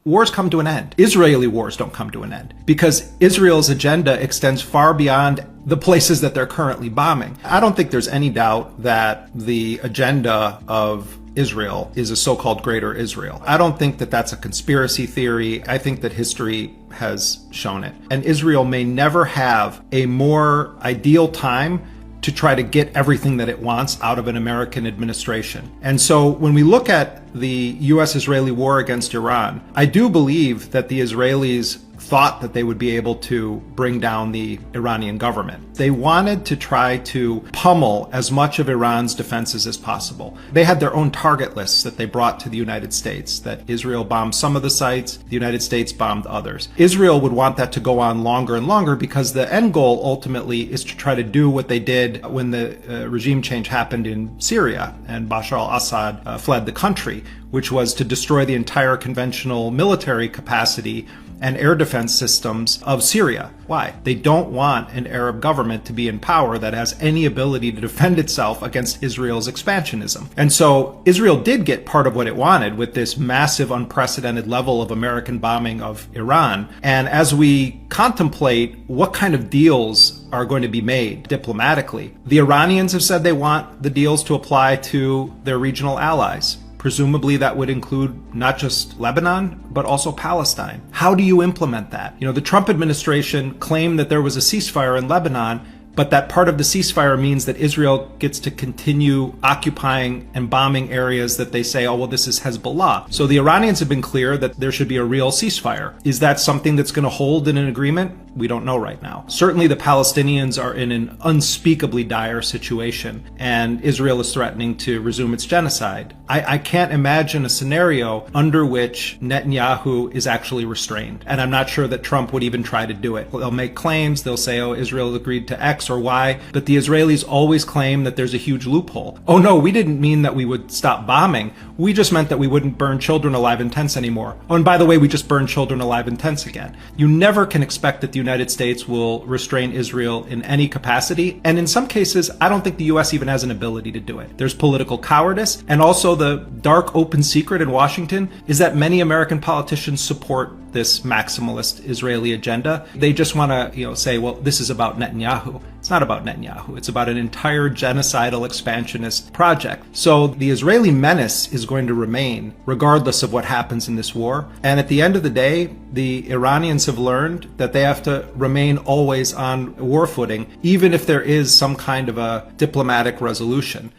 wars come to an end. Israeli wars don't come to an end because Israel's agenda extends far beyond the places that they're currently bombing. I don't think there's any doubt that the agenda of Israel is a so-called Greater Israel. I don't think that that's a conspiracy theory. I think that history has shown it. And Israel may never have a more ideal time to try to get everything that it wants out of an American administration. And so when we look at the U.S.-Israeli war against Iran, I do believe that the Israelis thought that they would be able to bring down the Iranian government. They wanted to try to pummel as much of Iran's defenses as possible. They had their own target lists that they brought to the United States, that Israel bombed some of the sites, the United States bombed others. Israel would want that to go on longer and longer because the end goal ultimately is to try to do what they did when the regime change happened in Syria and Bashar al-Assad fled the country, which was to destroy the entire conventional military capacity and air defense systems of Syria. Why? They don't want an Arab government to be in power that has any ability to defend itself against Israel's expansionism. And so Israel did get part of what it wanted with this massive, unprecedented level of American bombing of Iran. And as we contemplate what kind of deals are going to be made diplomatically, the Iranians have said they want the deals to apply to their regional allies. Presumably that would include not just Lebanon, but also Palestine. How do you implement that? You know, the Trump administration claimed that there was a ceasefire in Lebanon, but that part of the ceasefire means that Israel gets to continue occupying and bombing areas that they say, oh, well, this is Hezbollah. So the Iranians have been clear that there should be a real ceasefire. Is that something that's going to hold in an agreement? We don't know right now. Certainly the Palestinians are in an unspeakably dire situation, and Israel is threatening to resume its genocide. I can't imagine a scenario under which Netanyahu is actually restrained. And I'm not sure that Trump would even try to do it. They'll make claims, they'll say, oh, Israel agreed to X or Y, but the Israelis always claim that there's a huge loophole. Oh no, we didn't mean that we would stop bombing. We just meant that we wouldn't burn children alive in tents anymore. Oh, and by the way, we just burned children alive in tents again. You never can expect that the United States will restrain Israel in any capacity. And in some cases, I don't think the US even has an ability to do it. There's political cowardice. And also the dark open secret in Washington is that many American politicians support this maximalist Israeli agenda. They just want to, say, well, this is about Netanyahu. It's not about Netanyahu. It's about an entire genocidal expansionist project. So the Israeli menace is going to remain regardless of what happens in this war. And at the end of the day, the Iranians have learned that they have to remain always on war footing, even if there is some kind of a diplomatic resolution.